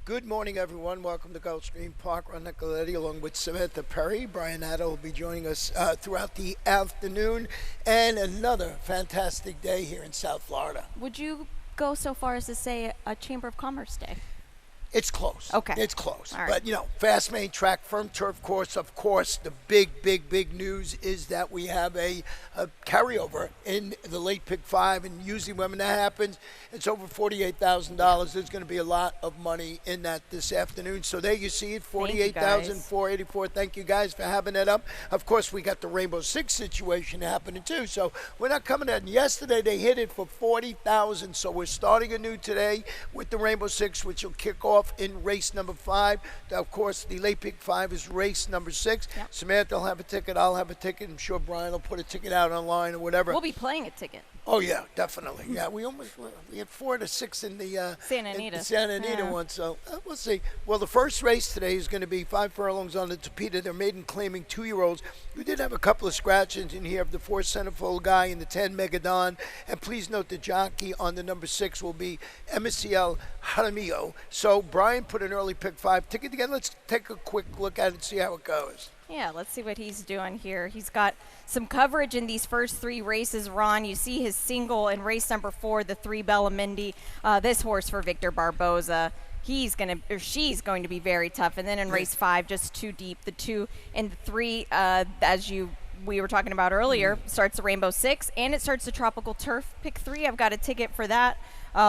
Good morning, everyone. Welcome to Gulfstream Park. Ron Nicoletti along with Samantha Perry. Brian Addo will be joining us throughout the afternoon. And another fantastic day here in South Florida. Would you go so far as to say a Chamber of Commerce Day? It's close. Okay. It's close. All right. But, fast main track, firm turf course. Of course, the big news is that we have a carryover in the late pick five. And usually when that happens, it's over $48,000. There's going to be a lot of money in that this afternoon. So there you see it, $48,484. Thank you guys for having that up. Of course, we got the Rainbow Six situation happening too. So we're not coming in. Yesterday they hit it for $40,000. So we're starting anew today with the Rainbow Six, which will kick off in race number 5. Of course, the late pick 5 is race number 6. Yep. Samantha will have a ticket. I'll have a ticket. I'm sure Brian will put a ticket out online or whatever. We'll be playing a ticket. Oh yeah, definitely. Yeah, we had 4 to 6 in the Santa Anita. Santa Anita one. So we'll see. Well, the first race today is going to be 5 furlongs on the Tapeta. They're maiden claiming 2-year-olds. We did have a couple of scratches in here of the 4 Centerfold guy and the 10 Megadon. And please note the jockey on the number 6 will be MCL Jaramillo. So Brian put an early pick 5 ticket together. Let's take a quick look at it and see how it goes. Yeah, let's see what he's doing here. He's got some coverage in these first 3 races, Ron. You see his single in race number 4, the 3 Bellamindi. This horse for Victor Barboza. She's going to be very tough. And then in race 5, just too deep. The 2 and the 3, we were talking about earlier, starts the Rainbow Six, and it starts the Tropical Turf pick 3. I've got a ticket for that.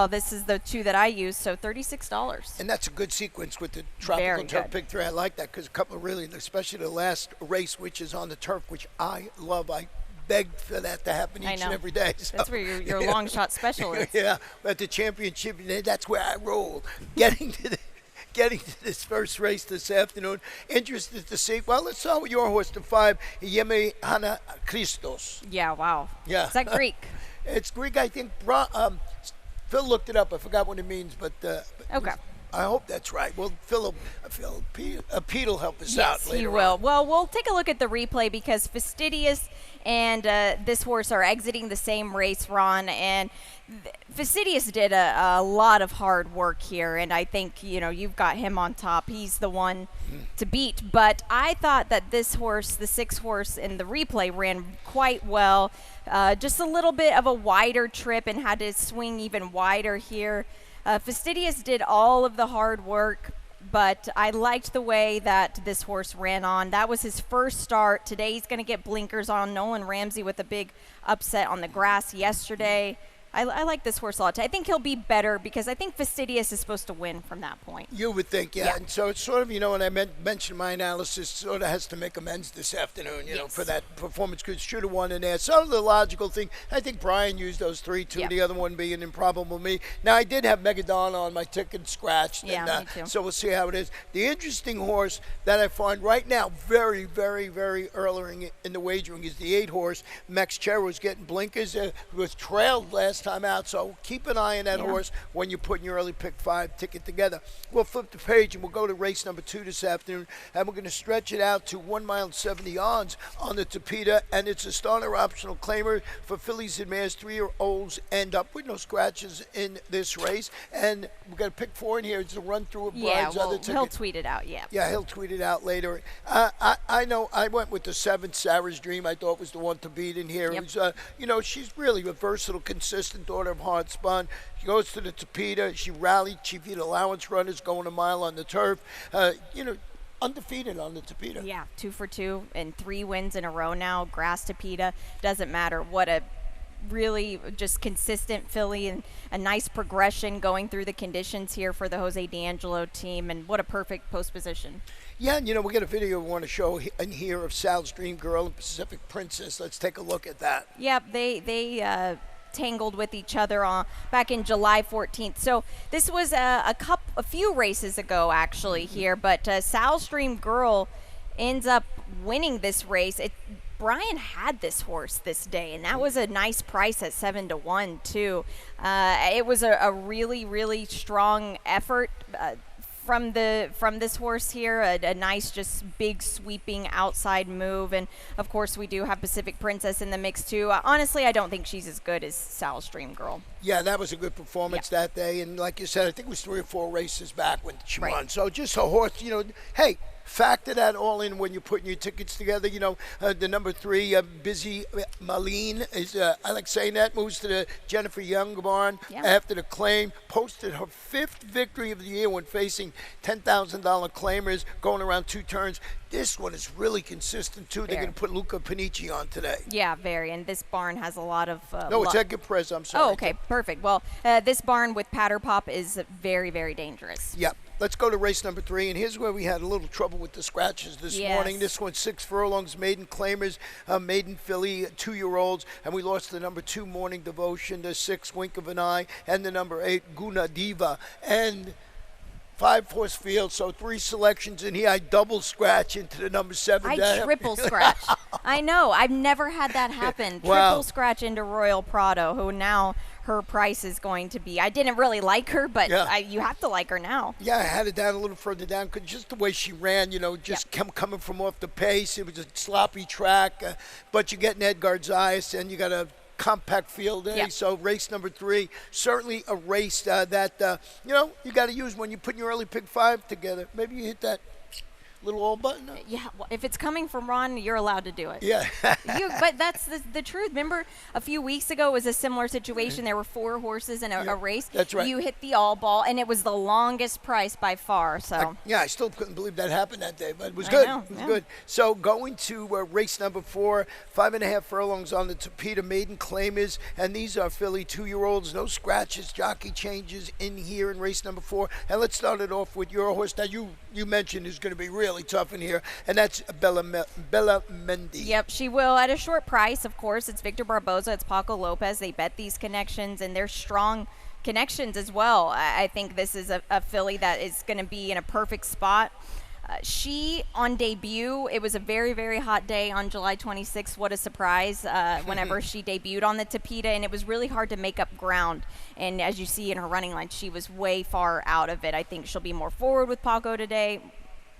This is the 2 that I use, so $36. And that's a good sequence with the Tropical Turf pick 3. I like that because a couple of really, especially the last race, which is on the turf, which I love. I beg for that to happen each and every day. So, that's where your long shot specialist. Yeah, at the championship, that's where I roll. Getting to this first race this afternoon. Interested to see. Well, let's start with your horse, the 5, Yeme Hana Christos. Yeah, wow. Yeah. Is that Greek? It's Greek, I think. Phil looked it up. I forgot what it means, but okay. I hope that's right. Well, Pete will help us out later. He will. On. Well, we'll take a look at the replay because Fastidious and this horse are exiting the same race, Ron, and Fastidious did a lot of hard work here, and I think, you've got him on top. He's the one to beat, but I thought that this horse, the 6 horse in the replay, ran quite well. Just a little bit of a wider trip and had to swing even wider here. Fastidious did all of the hard work, but I liked the way that this horse ran on. That was his first start. Today he's going to get blinkers on. Nolan Ramsey with a big upset on the grass yesterday. I like this horse a lot. I think he'll be better because I think Fastidious is supposed to win from that point. You would think, yeah. And so it's sort of, when I mentioned my analysis, sort of has to make amends this afternoon, for that performance because should have won in there. So the logical thing, I think Brian used those 3, 2, the other one being improbable me. Now, I did have Megadon on my ticket scratched. Yeah, me too. So we'll see how it is. The interesting horse that I find right now very, very, very early in the wagering is the 8 horse. Max Cherry was getting blinkers. Was trailed last time out, so keep an eye on that horse when you're putting your early pick 5 ticket together. We'll flip the page and we'll go to race number 2 this afternoon, and we're going to stretch it out to 1 mile and 70 yards on the Tapeta, and it's a starter optional claimer for fillies and mares. 3-year-olds end up with no scratches in this race, and we're going to pick 4 in here. It's a run through of Brian's other ticket. He'll tweet it out, Yeah, he'll tweet it out later. I know I went with the 7, Sarah's Dream. I thought was the one to beat in here. Yep. It was, she's really a versatile, consistent daughter of hard spun. She goes to the Tapeta. She rallied Chief Heat allowance runners going a mile on the turf. Undefeated on the Tapeta. Yeah, 2 for 2 and 3 wins in a row now. Grass Tapeta, doesn't matter. What a really just consistent filly and a nice progression going through the conditions here for the Jose D'Angelo team, and what a perfect post position. Yeah, and we got a video we want to show in here of Sal's Dream Girl and Pacific Princess. Let's take a look at that. Yep, they tangled with each other back in July 14th. So this was a few races ago actually here, but Sal's Dream Girl ends up winning this race. Brian had this horse this day, and that was a nice price at 7-1 too. It was a really, really strong effort. from this horse here, a nice, just big sweeping outside move, and of course we do have Pacific Princess in the mix too. Honestly, I don't think she's as good as Sal's Dream Girl. Yeah, that was a good performance that day, and like you said, I think it was 3 or 4 races back when she won. So just a horse, hey, factor that all in when you're putting your tickets together. The number 3, Busy Malene, is I like saying that, moves to the Jennifer Young barn after the claim. Posted her 5th victory of the year when facing $10,000 claimers, going around 2 turns. This one is really consistent, too. They're going to put Luca Panici on today. Yeah, very. And this barn has a lot of No, it's Edgar Perez, I'm sorry. Oh, okay, perfect. Well, this barn with Patter Pop is very, very dangerous. Yep. Let's go to race number 3, and here's where we had a little trouble with the scratches this morning. This one, 6 furlongs, maiden claimers, maiden filly, 2-year-olds, and we lost the number 2, Morning Devotion, the 6, Wink of an Eye, and the number 8, Guna Diva, and 5 horse field, so 3 selections in here. I double scratch into the number 7. I triple scratch. I know. I've never had that happen. Wow. Triple scratch into Royal Prado, who now her price is going to be. I didn't really like her, but you have to like her now. Yeah, I had it down a little further down because just the way she ran, just coming from off the pace. It was a sloppy track, but you're getting Edgar Zayas, and you got a compact field. So race number 3, certainly a race that you got to use when you put your early pick 5 together. Maybe you hit that little all button. Yeah, well, if it's coming from Ron, you're allowed to do it. Yeah. But that's the truth. Remember, a few weeks ago it was a similar situation. There were 4 horses in a race. That's right. You hit the all ball, and it was the longest price by far. So I still couldn't believe that happened that day, but it was good. It was good. So going to race number 4, 5.5 furlongs on the Tapeta maiden claimers, and these are filly 2-year-olds. No scratches, jockey changes in here in race number 4. And let's start it off with your horse that you mentioned is going to be really tough in here, and that's Bella Mendy. Yep, she will at a short price. Of course, it's Victor Barboza, it's Paco Lopez. They bet these connections, and they're strong connections as well. I think this is a filly that is going to be in a perfect spot. She, on debut, it was a very, very hot day on July 26th. What a surprise whenever she debuted on the Tapeta, and it was really hard to make up ground. And as you see in her running line, she was way far out of it. I think she'll be more forward with Paco today.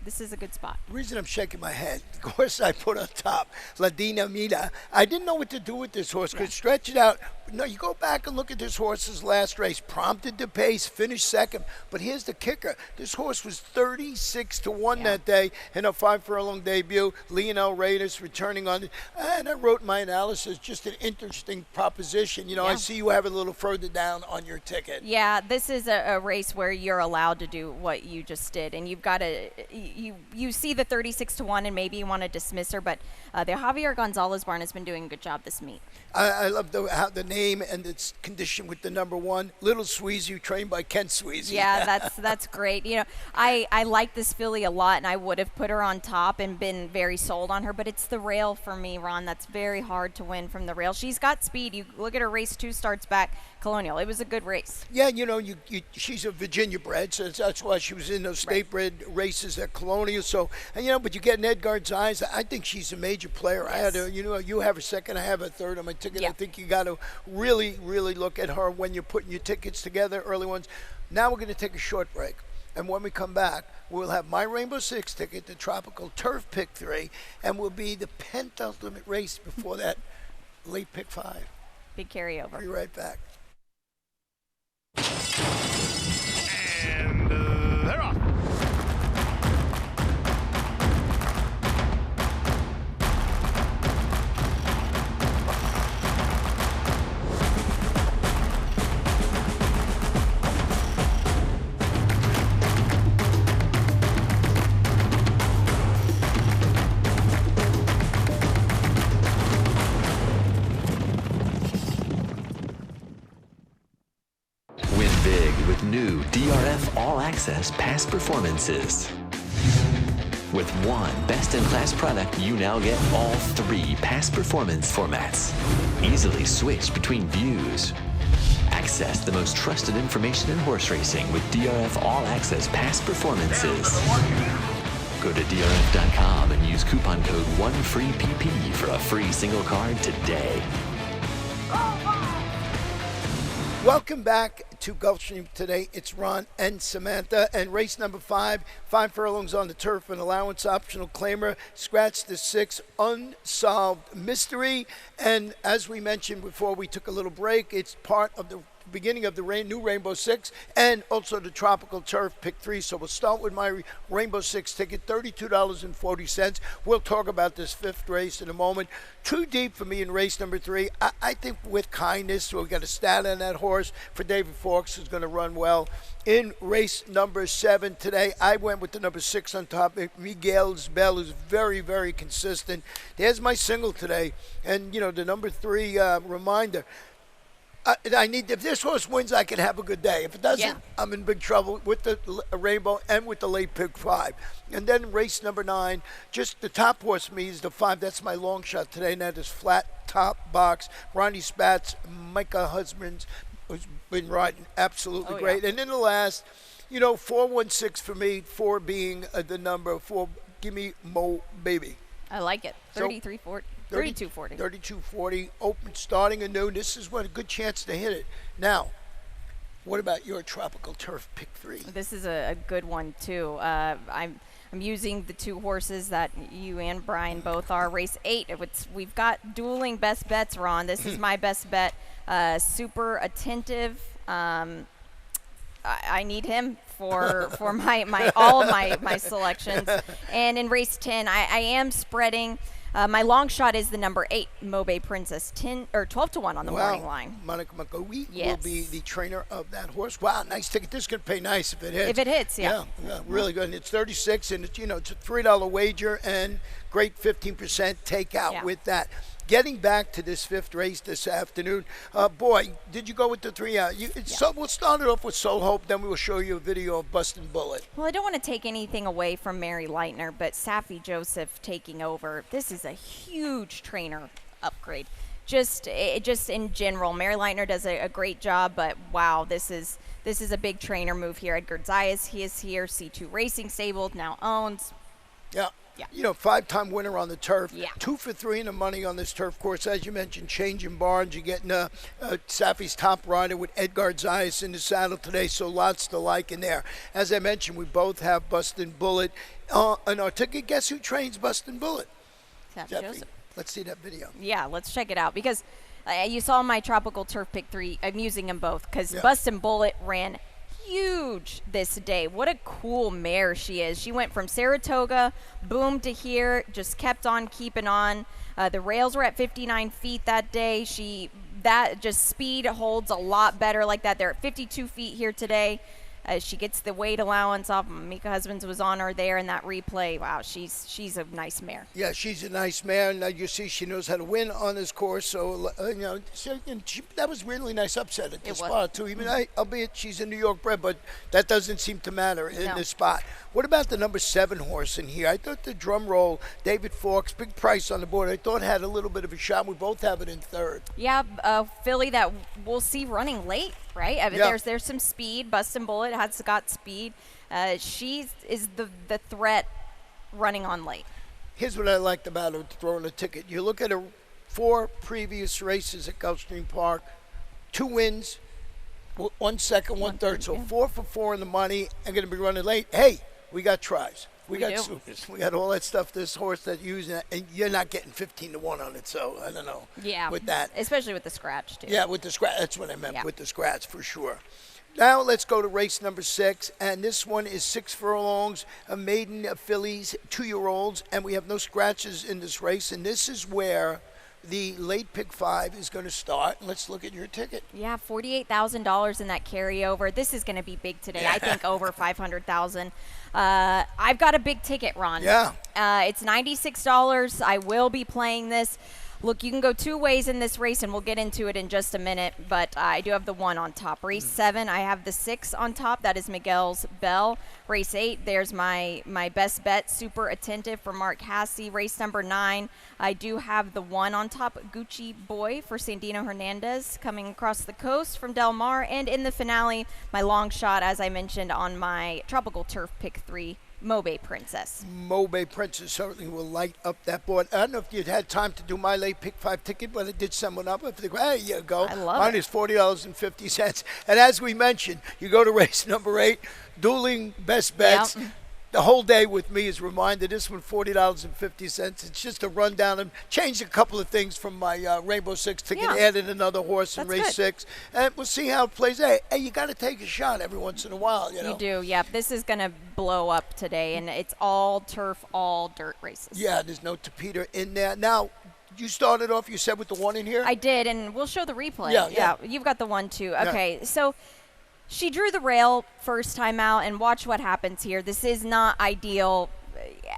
This is a good spot. The reason I'm shaking my head, the horse I put on top, La Dinamita, I didn't know what to do with this horse. Could stretch it out. No, you go back and look at this horse's last race. Prompted the pace, finished second. But here's the kicker. This horse was 36-1 that day in a 5 furlong debut. Lionel Reyes returning on it. And I wrote my analysis, just an interesting proposition. I see you have it a little further down on your ticket. Yeah, this is a race where you're allowed to do what you just did. And you've got to, you see the 36-1 and maybe you want to dismiss her. But the Javier Gonzalez barn has been doing a good job this meet. I love how the name and its condition with the number 1, Little Sweezy, trained by Ken Sweezy. Yeah, that's great. I like this filly a lot, and I would have put her on top and been very sold on her, but it's the rail for me, Ron. That's very hard to win from the rail. She's got speed. You look at her race 2 starts back, Colonial. It was a good race. Yeah, she's a Virginia bred, so that's why she was in those state bred races at Colonial. So, but you get an Edgar Zayas. I think she's a major player. Yes. I had you have a second, I have a third on my ticket. Yeah. I think you got to really, really look at her when you're putting your tickets together, early ones. Now we're going to take a short break. And when we come back, we'll have my Rainbow Six ticket, the Tropical Turf Pick 3, and will be the penultimate race before that late pick 5. Big carryover. Be right back. And they're off. New DRF All Access Past Performances. With one best-in-class product, you now get all 3 past performance formats. Easily switch between views. Access the most trusted information in horse racing with DRF All Access Past Performances. Go to DRF.com and use coupon code 1FREEPP for a free single card today. Welcome back to Gulfstream today. It's Ron and Samantha, and race number 5, 5 furlongs on the turf, an allowance optional claimer, scratch the 6, unsolved mystery. And as we mentioned before we took a little break, it's part of the beginning of the new Rainbow Six and also the Tropical Turf Pick 3. So we'll start with my Rainbow Six ticket, $32.40. We'll talk about this 5th race in a moment. Too deep for me in race number 3. I think with kindness, so we got a stat on that horse for David Fawkes, who's going to run well. In race number 7 today, I went with the number 6 on top. Miguel's Bell is very, very consistent. There's my single today. And, you know, the number 3 reminder. I need, if this horse wins, I can have a good day. If it doesn't, I'm in big trouble with the Rainbow and with the late pick 5. And then race number 9, just the top horse for me is the 5. That's my long shot today. And that is Flat Top Box. Ronnie Spatz, Micah Husbands, who's been riding absolutely great. And in the last, you know, 416 for me, 4 being the number 4. Give me Mo Baby. I like it. 3340. 3240. 3240. Open, starting anew. This is what a good chance to hit it. Now, what about your Tropical Turf Pick 3? This is a good one too. I'm using the 2 horses that you and Brian both are. Race 8. We've got dueling best bets, Ron. This is my best bet. Super attentive. I need him for my all of my selections. And in race 10, I am spreading. My long shot is the number 8, Mobe Princess, 12 to 1 on the morning line. Monica McGoey will be the trainer of that horse. Wow, nice ticket. This is going to pay nice if it hits. If it hits, yeah, really good. And it's 36, and it's, you know, it's a $3 wager and great 15% takeout with that. Getting back to this 5th race this afternoon, boy, did you go with the 3 out? So we'll start it off with Soul Hope, then we will show you a video of Bustin' Bullet. Well, I don't want to take anything away from Mary Leitner, but Safi Joseph taking over. This is a huge trainer upgrade. Just in general, Mary Leitner does a great job, but wow, this is a big trainer move here. Edgar Zayas, he is here. C2 Racing Stable now owns. Yeah. You know, 5-time winner on the turf. 2 for 3 in the money on this turf course. As you mentioned, changing barns. You're getting Safi's top rider with Edgar Zayas in the saddle today, so lots to like in there. As I mentioned, we both have Bustin' Bullet on our ticket. Guess who trains Bustin' Bullet? Safi Joseph. Let's see that video. Yeah, let's check it out because you saw my Tropical Turf Pick 3. I'm using them both because Bustin' Bullet ran huge this day. What a cool mare she is. She went from Saratoga, boom, to here, just kept on keeping on. The rails were at 59 feet that day. That just speed holds a lot better like that. They're at 52 feet here today. She gets the weight allowance off. Mika Husbands was on her there in that replay. Wow, she's a nice mare. Yeah, she's a nice mare. Now you see she knows how to win on this course. So, you know, that was really nice upset at this spot, too. Even albeit she's a New York bred, but that doesn't seem to matter in this spot. What about the number 7 horse in here? I thought the drum roll, David Fawkes, big price on the board. I thought had a little bit of a shot. We both have it in 3rd. Yeah, filly that we'll see running late. Right? I mean, there's some speed. Bustin' Bullet has got speed. She is the threat running on late. Here's what I liked about her throwing a ticket. You look at her 4 previous races at Gulfstream Park, 2 wins, 1 second, 1 third. So 4 for 4 in the money. I'm going to be running late. Hey, we got tries. We got supers. We got all that stuff. This horse that you use, and you're not getting 15 to 1 on it. So I don't know. Yeah. With that, especially with the scratch too. Yeah, with the scratch. That's what I meant. With the scratch for sure. Now let's go to race number 6, and this one is 6 furlongs, a maiden fillies, 2-year-olds, and we have no scratches in this race. And this is where the late pick 5 is going to start. Let's look at your ticket. Yeah, $48,000 in that carryover. This is going to be big today. I think over $500,000. I've got a big ticket, Ron. Yeah. It's $96. I will be playing this. Look, you can go 2 ways in this race, and we'll get into it in just a minute, but I do have the 1 on top. Race 7, I have the 6 on top. That is Miguel's Bell. Race 8, there's my best bet, Super Attentive for Mark Hasse. Race number 9, I do have the 1 on top, Gucci Boy for Sandino Hernandez coming across the coast from Del Mar. And in the finale, my long shot, as I mentioned, on my Tropical Turf Pick 3, Mobe Princess. Mobe Princess certainly will light up that board. I don't know if you'd had time to do my late pick 5 ticket, but I did send one up. There you go. I love Mine it. is $40.50. And as we mentioned, you go to race number 8, dueling best bets. Yep. The whole day with me is reminded. This one, $40.50. It's just a rundown. And changed a couple of things from my Rainbow Six ticket. Yeah. Added another horse in That's race good. 6. And we'll see how it plays. Hey, you got to take a shot every once in a while, you know. You do, yeah. This is going to blow up today, and it's all turf, all dirt races. Yeah, there's no Tapeta in there. Now, you started off, you said, with the one in here? I did, and we'll show the replay. Yeah. You've got the one, too. Okay, so she drew the rail first time out, and watch what happens here. This is not ideal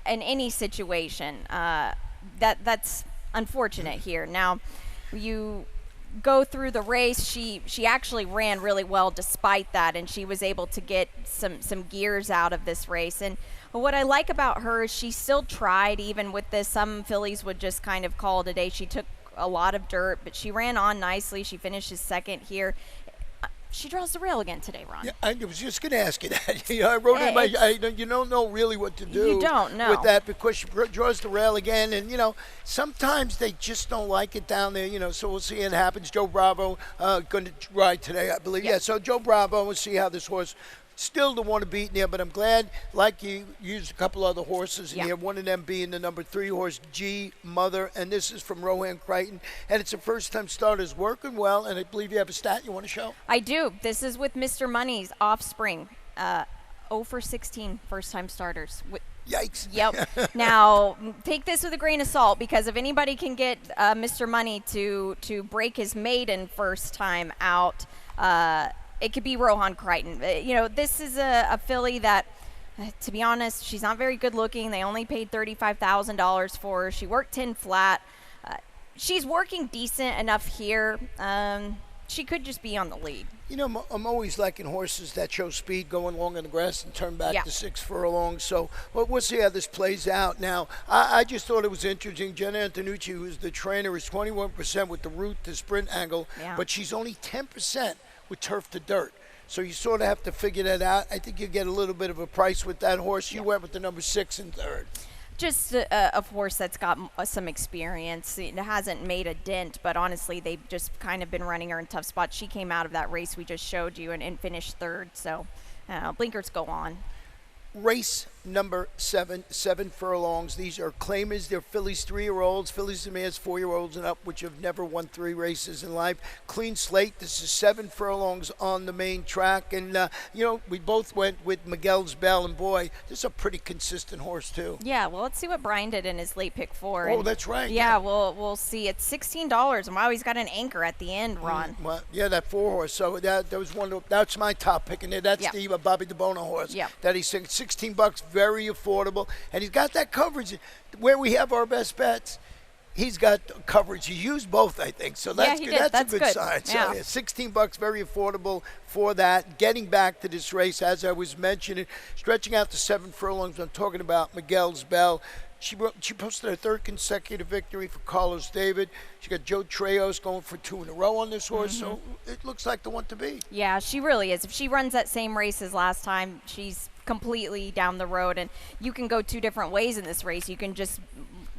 in any situation. That's unfortunate here. Now, you go through the race. She actually ran really well despite that, and she was able to get some gears out of this race. And what I like about her is she still tried, even with this. Some fillies would just kind of call it a day. She took a lot of dirt, but she ran on nicely. She finishes second here. She draws the rail again today, Ron. Yeah, I was just going to ask you that. I wrote in my, you don't know really what to do You don't know. with that because she draws the rail again. And, sometimes they just don't like it down there, so we'll see what happens. Joe Bravo going to ride today, I believe. Yeah, so Joe Bravo, we'll see how this horse still the one to beat in there, but I'm glad, like you used a couple other horses in here, one of them being the number 3 horse, G Mother, and this is from Rohan Crichton, and it's a first-time starters working well, and I believe you have a stat you want to show? I do. This is with Mr. Money's offspring. 0 for 16 first-time starters. Yikes. Yep. Now, take this with a grain of salt, because if anybody can get Mr. Money to break his maiden first time out, it could be Rohan Crichton. This is a filly that, to be honest, she's not very good looking. They only paid $35,000 for her. She worked 10 flat. She's working decent enough here. She could just be on the lead. I'm always liking horses that show speed going long in the grass and turn back to 6 furlongs. So we'll see how this plays out. Now, I just thought it was interesting. Jenna Antonucci, who's the trainer, is 21% with the route to sprint angle, but she's only 10% with turf to dirt. So you sort of have to figure that out. I think you get a little bit of a price with that horse. You went with the number 6 and 3rd. Just a horse that's got some experience. It hasn't made a dent, but honestly, they've just kind of been running her in tough spots. She came out of that race we just showed you and finished 3rd, so blinkers go on. Race number 7 furlongs. These are claimers. They're fillies 3-year-olds, fillies demands 4-year-olds and up, which have never won 3 races in life. Clean slate. This is 7 furlongs on the main track. And, we both went with Miguel's Bell. And, boy, this is a pretty consistent horse, too. Yeah, well, let's see what Brian did in his late pick 4. Oh, that's right. Yeah, we'll see. It's $16. And wow, he's got an anchor at the end, Ron. Well, yeah, that 4 horse. So that was that's my top pick in there. That's the Bobby DeBono horse that he's $16, very affordable, and he's got that coverage where we have our best bets. He's got coverage. He used both, I think, so that's good. That's a good sign. So $16, very affordable for that. Getting back to this race, as I was mentioning, stretching out to 7 furlongs. I'm talking about Miguel's Bell. She posted her 3rd consecutive victory for Carlos David. She got Joe Trejos going for 2 in a row on this horse, so it looks like the one to be. Yeah, she really is. If she runs that same race as last time, she's completely down the road, and you can go 2 different ways in this race. You can just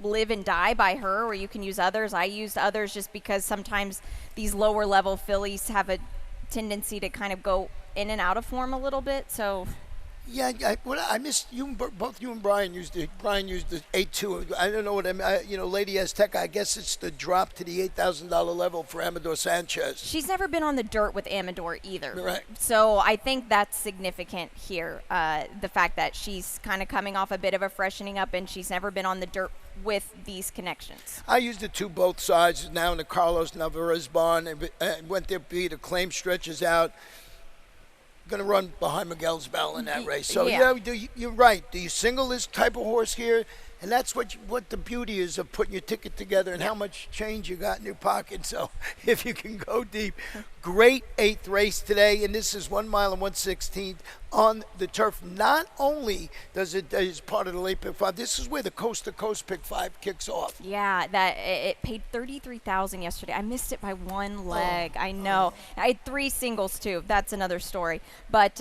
live and die by her, or you can use others. I used others just because sometimes these lower level fillies have a tendency to kind of go in and out of form a little bit, so... Yeah, I missed you. Both you and Brian used it. Brian used the 8-2. I don't know what I mean. Lady Azteca. I guess it's the drop to the $8,000 level for Amador Sanchez. She's never been on the dirt with Amador either. Right. So I think that's significant here. The fact that she's kind of coming off a bit of a freshening up, and she's never been on the dirt with these connections. I used it to both sides. Now in the Carlos Navarez barn, and went there. Be the claim stretches out. Going to run behind Miguel's Bell in that race. So, you're right. Do you single this type of horse here? And that's what the beauty is of putting your ticket together and how much change you got in your pocket. So if you can go deep. Great 8th race today, and this is 1 mile and 1/16 on the turf. Not only does it is part of the late pick 5, this is where the coast to coast pick 5 kicks off. Yeah, that it paid $33,000 yesterday. I missed it by one leg. I know. I had 3 singles too. That's another story. But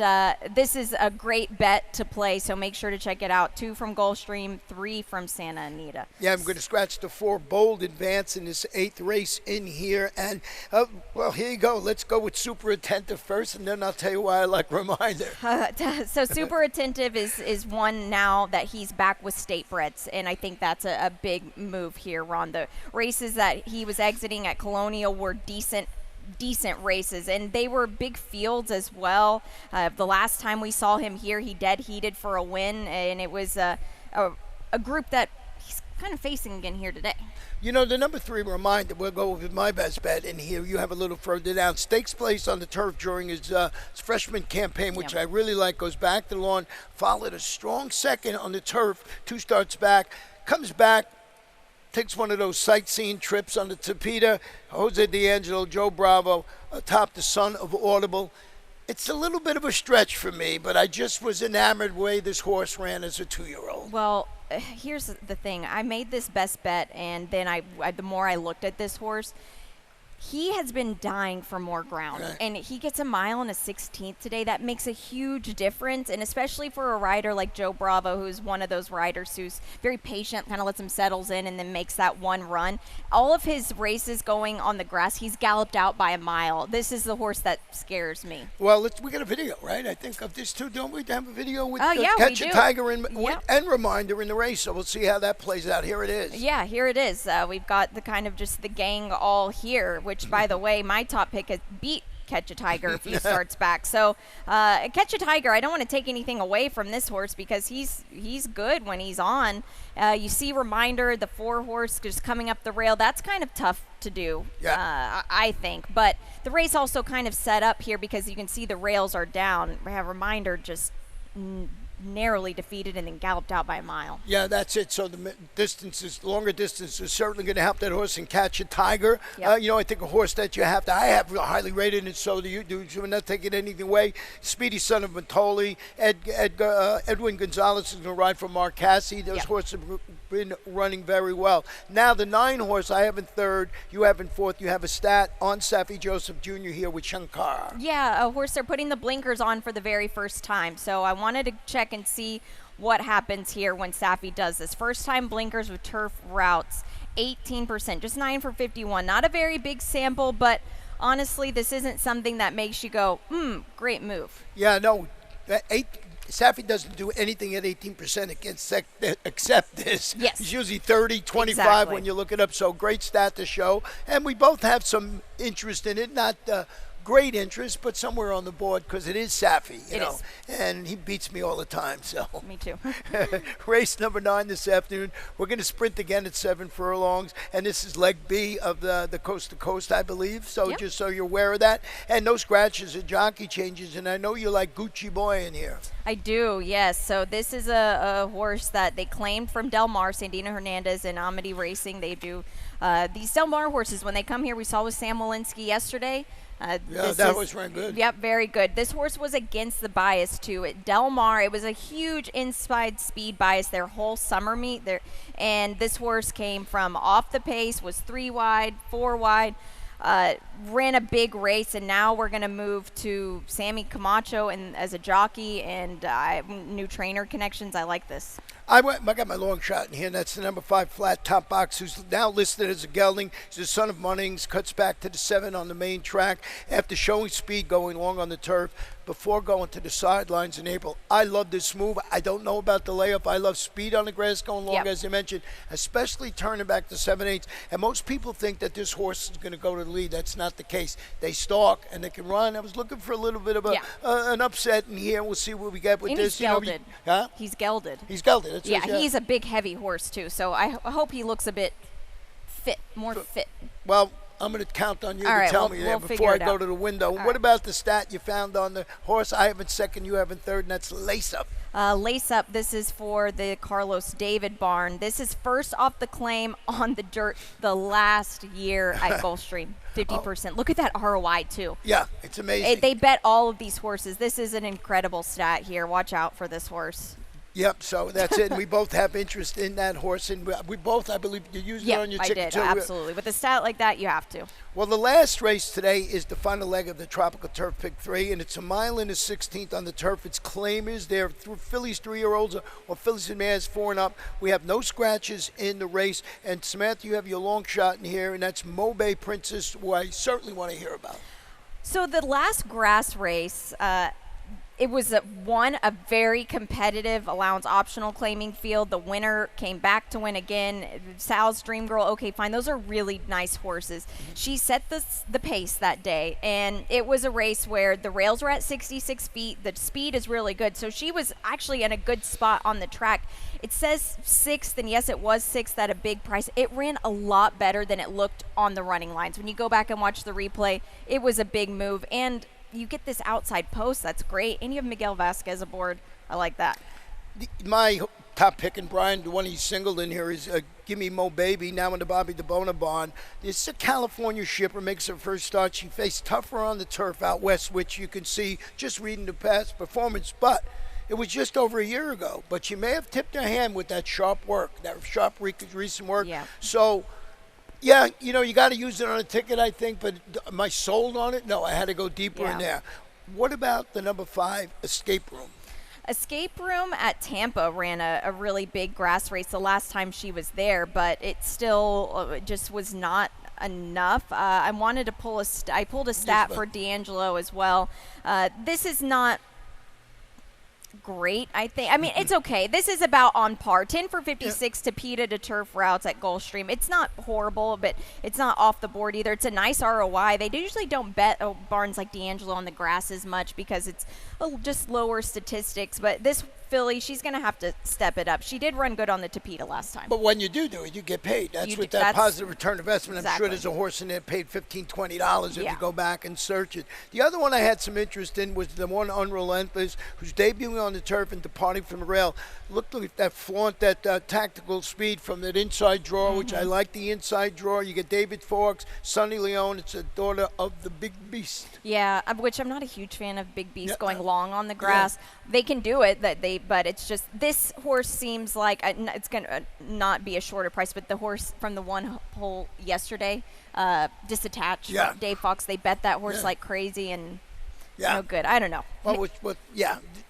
this is a great bet to play, so make sure to check it out. 2 from Gulfstream, 3 from Santa Anita. Yeah, I'm going to scratch the 4 bold advance in this 8th race in here. And, well, here you go. Let's go with Super Attentive first, and then I'll tell you why I like Reminder. So Super Attentive is one now that he's back with State Breds, and I think that's a big move here, Ron. The races that he was exiting at Colonial were decent races, and they were big fields as well. The last time we saw him here, he dead heated for a win, and it was a group that he's kind of facing again here today. You know, the number 3 Reminder, we'll go with my best bet in here. You have a little further down. Stakes place on the turf during his freshman campaign, which I really like. Goes back to the lawn, followed a strong second on the turf, 2 starts back, comes back, takes one of those sightseeing trips on the Tapeta. Jose D'Angelo, Joe Bravo, atop the son of Audible. It's a little bit of a stretch for me, but I just was enamored the way this horse ran as a 2-year-old. Well, here's the thing. I made this best bet, and then I the more I looked at this horse, he has been dying for more ground, and he gets 1 mile and 1/16 today. That makes a huge difference, and especially for a rider like Joe Bravo, who's one of those riders who's very patient, kind of lets him settles in and then makes that one run. All of his races going on the grass, he's galloped out by 1 mile. This is the horse that scares me. Well, we got a video, right? I think of this too, don't we? Have a video with yeah, Catch a Tiger and Reminder in the race, so we'll see how that plays out. Here it is. Yeah, here it is. We've got the kind of just the gang all here, which, by the way, my top pick has beat Catch a Tiger if he starts back. So Catch a Tiger, I don't want to take anything away from this horse because he's good when he's on. You see Reminder, the 4 horse just coming up the rail. That's kind of tough to do, I think. But the race also kind of set up here because you can see the rails are down. Reminder just narrowly defeated and then galloped out by 1 mile. Yeah, that's it. So the longer distance is certainly going to help that horse and Catch a Tiger. Yep. I think a horse that I have highly rated, and so do you. We're not taking anything away. Speedy Son of Matoli, Edwin Gonzalez is going to ride for Mark Cassie. Those horses have been running very well. Now the 9 horse, I have in 3rd, you have in 4th. You have a stat on Safi Joseph Jr. here with Shankar. Yeah, a horse they're putting the blinkers on for the very first time. So I wanted to check and see what happens here when Safi does this. First time blinkers with turf routes, 18%, just 9 for 51. Not a very big sample, but honestly, this isn't something that makes you go, great move. Yeah, no, Safi doesn't do anything at 18% except this. Yes. He's usually 30, 25 when you look it up, so great stat to show. And we both have some interest in it, not great interest, but somewhere on the board because it is Safi, you know. And he beats me all the time, so. Me too. Race number 9 this afternoon. We're going to sprint again at 7 furlongs, and this is leg B of the coast to coast, I believe. So just so you're aware of that. And no scratches or jockey changes, and I know you like Gucci Boy in here. I do, yes. So this is a horse that they claimed from Del Mar, Sandino Hernandez and Amity Racing. They do these Del Mar horses. When they come here, we saw with Sam Walensky yesterday. That was very good. Yep, very good. This horse was against the bias, too. At Del Mar, it was a huge inside speed bias their whole summer meet. And this horse came from off the pace, was 3 wide, 4 wide, ran a big race, and now we're going to move to Sammy Camacho and as a jockey, and new trainer connections. I like this. I got my long shot in here, and that's the number 5 flat top box, who's now listed as a gelding. He's the son of Munnings, cuts back to the 7 on the main track after showing speed going long on the turf before going to the sidelines in April. I love this move. I don't know about the layup. I love speed on the grass going long, as I mentioned, especially turning back to 7/8. And most people think that this horse is going to go to the lead. That's not the case. They stalk and they can run. I was looking for a little bit of an upset in here. We'll see what we get with and this. He's gelded. He's gelded. He's gelded. That's he's a big, heavy horse, too. So I hope he looks a bit fit, more fit. Well, I'm going to count on you All to right, tell we'll me there figure before I it go out. to the window. All What right. about the stat you found on the horse? I have in second, you have in third, and that's Lace Up. Lace Up, this is for the Carlos David barn. This is first off the claim on the dirt the last year at Gulfstream, 50%. Look at that ROI, too. Yeah, it's amazing. They bet all of these horses. This is an incredible stat here. Watch out for this horse. Yep, so that's it. And we both have interest in that horse. And we both, I believe, you used it on your I ticket, did, too. absolutely. With a stat like that, you have to. Well, the last race today is the final leg of the Tropical Turf Pick 3, and it's a mile and a 16th on the turf. Its claim is there through fillies 3-year-olds or fillies and mares 4 and up. We have no scratches in the race. And Samantha, you have your long shot in here, and that's Mobay Princess, who I certainly want to hear about. So the last grass race, it was a very competitive allowance optional claiming field. The winner came back to win again. Sal's Dream Girl, okay, fine. Those are really nice horses. She set the pace that day, and it was a race where the rails were at 66 feet. The speed is really good. So she was actually in a good spot on the track. It says 6th, and yes, it was 6th at a big price. It ran a lot better than it looked on the running lines. When you go back and watch the replay, it was a big move. And you get this outside post, that's great, and you have Miguel Vasquez aboard. I like that. My top pick, and Brian, the one he singled in here, is Gimme Mo Baby, now in the Bobby DeBona barn. This is a California shipper, makes her first start. She faced tougher on the turf out west, which you can see just reading the past performance, but it was just over a year ago. But she may have tipped her hand with that sharp work, that sharp recent work. Yeah. So, yeah, you know, you got to use it on a ticket, I think, but am I sold on it? No, I had to go deeper in there. What about the number 5, Escape Room? Escape Room at Tampa ran a really big grass race the last time she was there, but it still just was not enough. I wanted to I pulled a stat for D'Angelo as well. This is not great, I think. I mean, it's okay. This is about on par. 10 for 56 to PETA to turf routes at Gulfstream. It's not horrible, but it's not off the board either. It's a nice ROI. They usually don't bet barns like D'Angelo on the grass as much because it's just lower statistics. But this filly, she's going to have to step it up. She did run good on the Tapeta last time. But when you do it, you get paid. That's with that positive return investment. Exactly. I'm sure there's a horse in there paid $15, $20 if you go back and search it. The other one I had some interest in was the one Unrelentless, who's debuting on the turf and departing from the rail. Looked like that flaunt, that tactical speed from that inside draw, which I like the inside draw. You get David Fawkes, Sonny Leone. It's a daughter of the Big Beast. Yeah, which I'm not a huge fan of Big Beast going long on the grass. They can do it, but it's just this horse seems like it's going to not be a shorter price, but the horse from the one hole yesterday, Disattached, Dave Fox, they bet that horse like crazy and no good. I don't know. Well,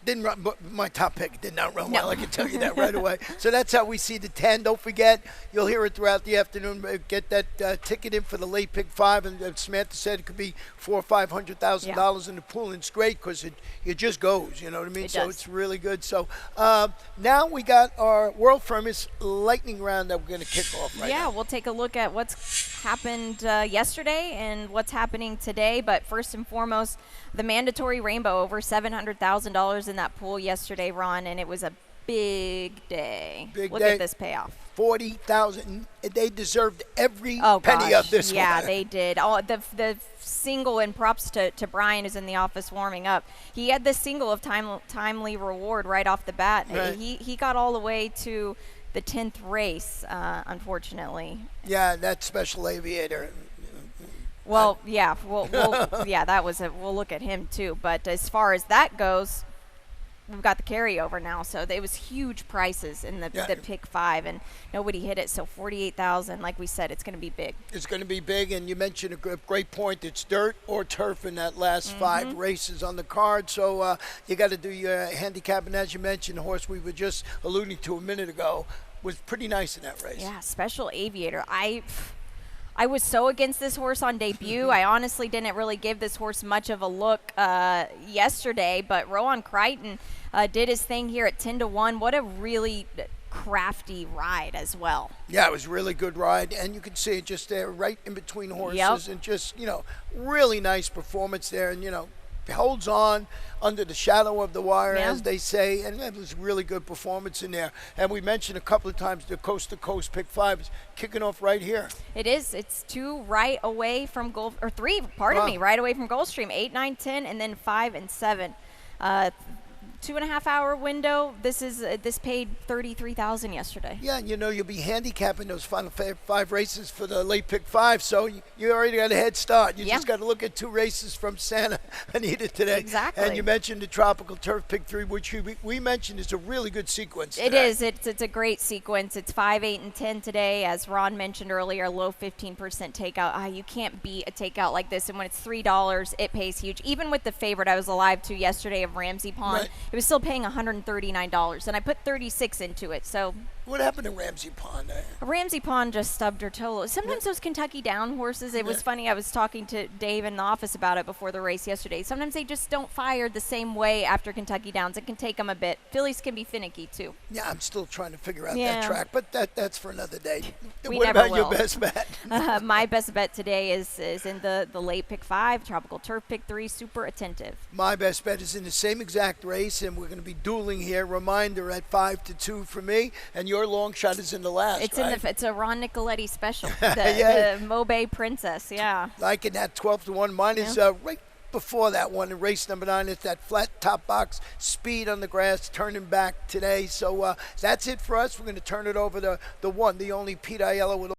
didn't run, but my top pick did not run well. I can tell you that right away. So that's how we see the 10. Don't forget, you'll hear it throughout the afternoon. Get that ticket in for the late pick 5, and Samantha said it could be $400,000 or $500,000 in the pool, and it's great because it just goes. You know what I mean? So it's really good. So now we got our world famous lightning round that we're going to kick off right now. Yeah, we'll take a look at what's happened yesterday and what's happening today. But first and foremost, the mandatory rainbow, over $700,000 in that pool yesterday, Ron, and it was a big day. Look at this payoff. 40,000. They deserved every penny of this one. Yeah, they did. The single, and props to Brian, who's in the office warming up. He had the single of timely reward right off the bat. Right. He got all the way to the 10th race, unfortunately. Yeah, that special aviator. Well, yeah, we'll that was it. We'll look at him too. But as far as that goes, we've got the carryover now. So there was huge prices in the pick 5, and nobody hit it. So 48,000, like we said, it's going to be big. It's going to be big, and you mentioned a great point. It's dirt or turf in that last 5 races on the card. So you got to do your handicapping, as you mentioned. The horse we were just alluding to a minute ago was pretty nice in that race. Yeah, special aviator. I was so against this horse on debut. I honestly didn't really give this horse much of a look yesterday, but Rowan Crichton did his thing here at 10-1. What a really crafty ride as well. Yeah, it was a really good ride, and you can see it just there right in between horses, and just, really nice performance there. And, holds on under the shadow of the wire, Yeah. as they say, and it was a really good performance in there. And we mentioned a couple of times the coast-to-coast pick 5 is kicking off right here. It is. It's 2 right away from or 3, Wow. right away from Gulfstream. 8, 9, 10, and then 5 and 7. 2.5 hour window. This paid $33,000 yesterday. Yeah, and you'll be handicapping those final 5 races for the late pick 5, so you already got a head start. You Yeah. just got to look at 2 races from Santa Anita today. Exactly. And you mentioned the tropical turf pick 3, which we mentioned is a really good sequence. It today. is. It's a great sequence. It's 5, 8, and 10 today. As Ron mentioned earlier, low 15% takeout. You can't beat a takeout like this. And when it's $3, it pays huge. Even with the favorite I was alive to yesterday of Ramsey Pond, Right. it was still paying $139. And I put 36 into it. So What happened to Ramsey Pond? Ramsey Pond just stubbed her toe. Sometimes those Kentucky Down horses, it was funny. I was talking to Dave in the office about it before the race yesterday. Sometimes they just don't fire the same way after Kentucky Downs. It can take them a bit. Fillies can be finicky, too. Yeah, I'm still trying to figure out Yeah. that track, but that's for another day. We What never about your will. best bet? My best bet today is in the late pick 5, tropical turf pick 3, super attentive. My best bet is in the same exact race, and we're going to be dueling here. Reminder at 5-2 for me, and your long shot is in the last. It's right? it's a Ron Nicoletti special, Yeah. the Mobay Princess. Yeah. Liking that 12-1. Mine is right before that one in race number 9. It's that flat top box speed on the grass, turning back today. So that's it for us. We're going to turn it over to the one, the only Pete Aiello with